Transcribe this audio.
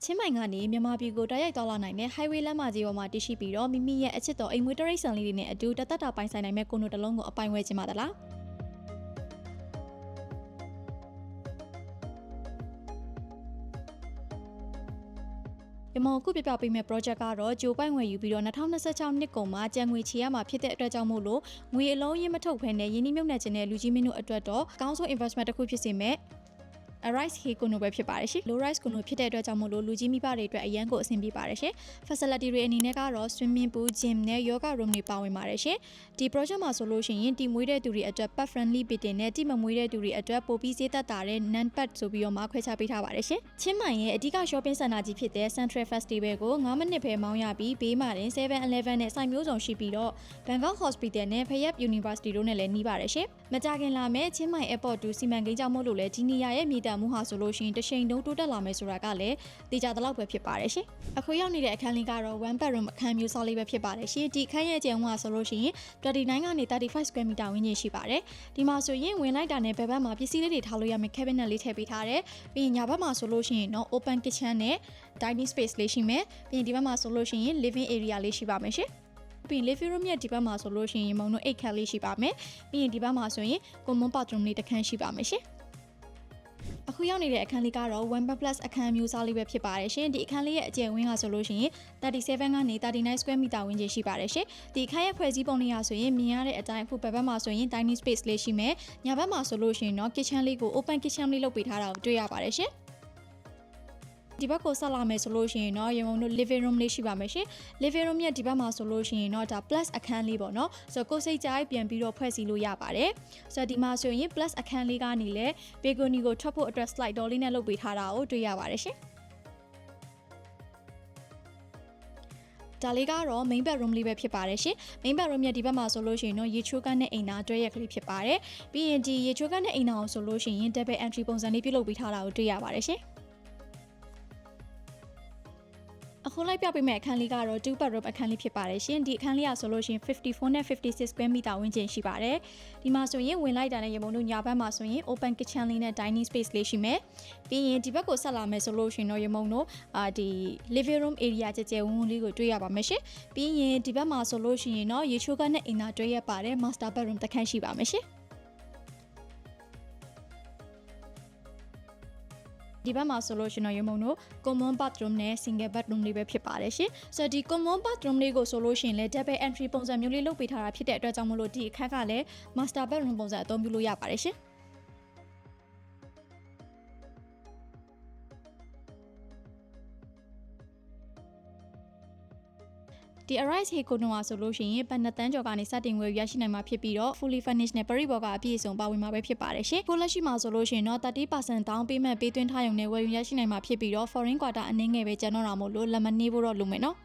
ချင်းမိုင်ကနေမြန်မာပြည်ကိုတိုက်ရိုက်သွားလာနိုင်တဲ့ highway လမ်းမကြီးပေါ်မှာတရှိပြီးတော့မိမိရဲ့အချစ်တော်အိမ်မွေးတရိတ်ဆန်လေးတွေနဲ့အတူတသက်တာပိုင်ဆိုင်နိုင်မဲ့ကွန်ဒိုတစ်လုံးကိုအပိုင်ဝဲခြင်းပါသလားရမောင်ခုပြပြပေးမဲ့ project ကတော့ဂျိုပိုင်ဝယ်ယူပြီးတော့2026နှစ်ကုန်မှာကျန်ငွေချေရမှာဖြစ်တဲ့အတွက်ကြောင့်မို့လို့ငွေအလုံးရင်းမထုတ်ဘဲနဲ့ယင်းနှိမ့်မြုပ်နှံခြင်းနဲ့လူကြီးမင်းတို့အတွက်တော့အကောင်းဆုံး investment တစ်ခုဖြစ်စေမဲ့Arise Hey ကိုနိုပဲဖြစ်ပါတယ်ရှင် Low Rise ကိုနိုဖြစ်တဲ့အတွက်ကြောင့်မို့လို့လူကြီးမိဘတွေအတွက်အရန်ကိုအဆင်ပြေပါတယ်ရှင် Facility တွေအနေနဲ့ကတော့ Swimming Pool, Gym နဲ့ Yoga Room တွေပါဝင်ပါတယ်ရှင်ဒီ project မှာဆိုလို့ရှိရင်တီမွေးတဲ့သူတွေအတွက် pet friendly bidding နဲ့တီမမွေးတဲ့သူတွေအတွက်ပိုပြီးဈေးသက်သာတဲ့ non pet ဆိုပြီးတော့မှခွဲခြားပေးထားပါတယ်ရှင်ချင်းမိုင်ရဲ့အဓိက shopping center ကြီးဖြစ်တဲ့ Central Festival ကို9မိနစ်ပဲမောင်းရပြီးဘေးမှာတင် 7-Eleven နဲ့စိုက်မျိုးစုံရှိပြီးတော့ Bangkok Hospital နဲ့ Phayat University တို့နဲ့လည်းနှီးပါတယ်ရှင်မကြခင်လာမဲ့ချင်းမိုင် Airport 2စီမံကိန်းကြောင့်မို့လို့လည်းဒီနေရာရဲ့မြေတံမှုဟာဆိုလို့ရှိရင်တရှိန်တုံးတိုးတက်လာမယ်ဆိုတာကလည်းသိကြသလောက်ပဲဖြစ်ပါတယ်ရှင်အခုရောက်နေတဲ့အခန်းလေးကတော့ one bedroom အခန်းမျိုးစားလေးပဲဖြစ်ပါတယ်ရှင်ဒီအခန်းရဲ့ကျယ်ဝန်းကဆိုလို့ရှိရင်29ကနေ35 square meter ဝန်းကျင်ရှိပါတယ်ဒီမှာဆိုရင်ဝင်လိုက်တာနဲ့ဘယ်ဘက်မှာပစ္စည်းလေးတွေထားလို့ရမယ် cabinet လေးထည့်ပေးထားတယ်ပြီးရင်ညာဘက်မှာဆိုလို့ရှိရင်တော့ open kitchen နဲ့ dining space လေးရှိမယ်ပြီးရင်ဒီဘက်မှာဆိုလို့ရှိရင် living area လေးရှိပါမယ်ရှင်ပြီး living room ရဲ့ဒီဘက်မှာဆိုလို့ရှိရင်မုံတို့အိတ်ခန်းလေးရှိပါမယ်ပြီးရင်ဒီဘက်မှာဆိုရင် common bathroom လေးတစ်ခန်းရှိပါမယ်ရှင်အခုရောက်နေတဲ့အခန်းလေးကတော့ one bed plus အခန်းမျိုးစားလေးပဲဖြစ်ပါတယ်ရှင်ဒီအခန်းလေးရဲ့အကျယ်ဝန်းကဆိုလို့ရှိရင်37ကနေ39 square meter ဝန်းကျင်ရှိပါတယ်ရှင်ဒီအခန်းရဲ့ဖွဲ့စည်းပုံလေးရဆိုရင်မြင်ရတဲ့အတိုင်းအခုဘက်မှာဆိုရင် dining space လေးရှိမယ်ညာဘက်မှာဆိုလို့ရှိရင်တော့ kitchen လေးကို open kitchen လေးလုပ်ပေးထားတာကိုတွေ့ရပါတယ်ရှင်ဒီဘက်ကိုဆက်လာမယ်ဆိုလို့ရှိရင်တော့ရေမုံတို့ living room လေးရှိပါမယ်ရှင် living room ရဲ့ဒီဘက်မှာဆိုလို့ရှိရင်တော့ဒါ plus အခန်းလေးပေါ့နော်ဆိုတော့ကိုယ်စိတ်ကြိုက်ပြန်ပြီးတော့ဖွဲ့စည်းလို့ရပါတယ်ဆိုတော့ဒီမှာဆိုရင် plus အခန်းလေးကနေလဲ balcony ကိုထွက်ဖို့အတွက် slide door လေးနဲ့လုပ်ပေးထားတာကိုတွေ့ရပါတယ်ရှင်ဒါလေးကတော့ main bedroom လေးပဲဖြစ်ပါတယ်ရှင် main bedroom ရဲ့ဒီဘက်မှာဆိုလို့ရှိရင်တော့ရေချိုးကန်းနဲ့အိမ်သာတွဲရက်ကလေးဖြစ်ပါတယ်ပြီးရင်ဒီရေချိုးကန်းနဲ့အိမ်သာကိုဆိုလို့ရှိရင် double entry ပုံစံလေးပြုလုပ်ပေးထားတာကိုတွေ့ရပါတယ်ရှင်အခုလိုက်ပြပေးမယ့်အခန်းလေးကတော့2 bedroom အခန်းလေးဖြစ်ပါတယ်ရှင်ဒီအခန်းလေးကဆိုလို့ရှိရင်54နဲ့56 square meter ဝန်းကျင်ရှိပါတယ်ဒီမှာဆိုရင်ဝင်လိုက်တာနဲ့ရေပုံတို့ညာဘက်မှာဆိုရင် open kitchen လေးနဲ့ dining space လေးရှိမယ်ပြီးရင်ဒီဘက်ကိုဆက်လာမယ်ဆိုလို့ရှိရင်တော့ရေပုံတို့ဒီ living room area ကျကျဝန်းဝန်းလေးကိုတွေ့ရပါမယ်ရှင်ပြီးရင်ဒီဘက်မှာဆိုလို့ရှိရင်တော့ရေချိုးကန်းနဲ့အိမ်သာတွေ့ရပါတယ် master bedroom တစ်ခန်းရှိပါမယ်ရှင်ဒီဘက်မှာဆိုလို့ရှင်တော့ရေမုံတို့ common bathroom နဲ့ single bedroom လေးပဲဖြစ်ပါတယ်ရှင်ဆိုတော့ဒီ common bathroom လေးကိုဆိုလို့ရှင်လဲ double entry ပုံစံမျိုးလေးလုပ်ပေးထားတာဖြစ်တဲ့အတွက်ကြောင့်မလို့ဒီအခန်းကလည်း master bedroom ပုံစံအသုံးပြုလို့ရပါတယ်ရှင်ဒီ Arise Hey ကိုနိုဝါဆိုလို့ရှိရင်ပတ်နှစ်တန်းကျော်ကနေစတင်ငွေရရှိနိုင်မှာဖြစ်ပြီးတော့ fully furnished နဲ့ပရိဘောကအပြည့်အစုံပါဝင်မှာပဲဖြစ်ပါတယ်ရှင်ကိုလက်ရှိမှာဆိုလို့ရှိရင်တော့30% down payment ပေးသွင်းထားရုံနဲ့ဝယ်ယူရရှိနိုင်မှာဖြစ်ပြီးတော့ foreign quarter အနည်းငယ်ပဲကျန်တော့တာမို့လို့လက်မနှေးဖို့တော့လိုမယ်နော်